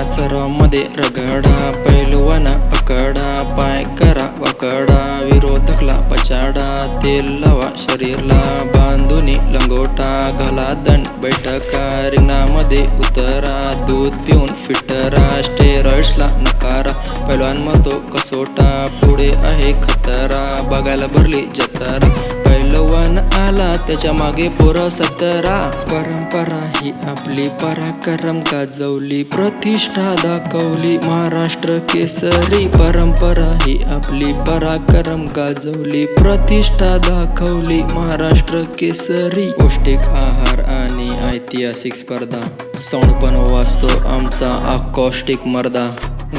सरामध्ये रगडा, पैलवाना पकडा, पाय करा वाकडा, विरोधकला पचाडा, तेल लावा शरीरला बांधूनी लंगोटा, घाला दंड बैठका, रिंगणामध्ये उतरा, दूध पिऊन फिटरा, स्टेरॉइड्सला नकारा, पैलवान म्हणतो कसोटा, पुढे आहे खतरा, बघायला भरली जतारा, पैलवान आला त्याच्या मागे पोरं 17. परंपरा ही आपली पराक्रम गाजवली, प्रतिष्ठा दाखवली महाराष्ट्र केसरी. परंपरा ही आपली पराक्रम गाजवली, प्रतिष्ठा दाखवली महाराष्ट्र केसरी. पौष्टिक आहार आणि ऐतिहासिक स्पर्धा, सौंड पण वाचतो आमचा आकौष्टिक मर्दा.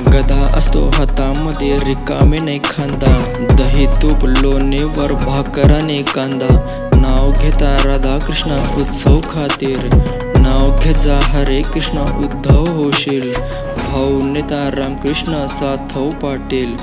गदा असतो हातामध्ये रिकामे नाही खांदा, दही तूप लोणीवर भाकराने कांदा, नाव घेता राधा कृष्ण उत्सव खातीर, नाव घेजा हरे कृष्ण उद्धव होशील, भाऊ नेता रामकृष्ण साथव पाटील.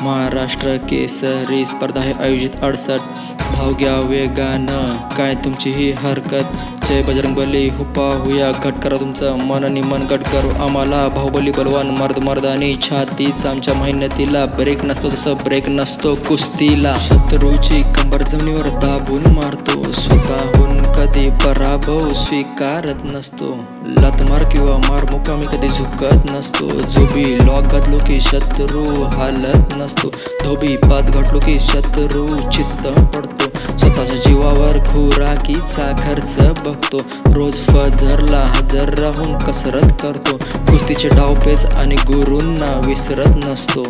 महाराष्ट्र केसरी स्पर्धा आहे आयोजित 68. भाव घ्या वेगानं, काय तुमची ही हरकत, जय बजरंगबली हुपा हुया, घट करा तुमचं मन आणि मन गट करू आम्हाला, बाहुबली बलवान मर्द मर्दानी छातीच, आमच्या मेहनतीला ब्रेक नसतो जसं ब्रेक नसतो कुस्तीला. शत्रूची कंबर जमिनीवर दाबून मारतो, स्वतःहून कधी पराभव स्वीकारत नसतो, लतमार किंवा मार मुकामी कधी झुकत नसतो, झोबी लॉक घातलो की शत्रू हालत नसतो, धोबी पात घातलो की शत्रू चित्त पडतो, स्वतःच्या जीवावर खुराकीचा खर्च बघतो, रोज फजरला हजर राहून कसरत करतो, कुस्तीचे डावपेच आणि गुरूंना विसरत नसतो.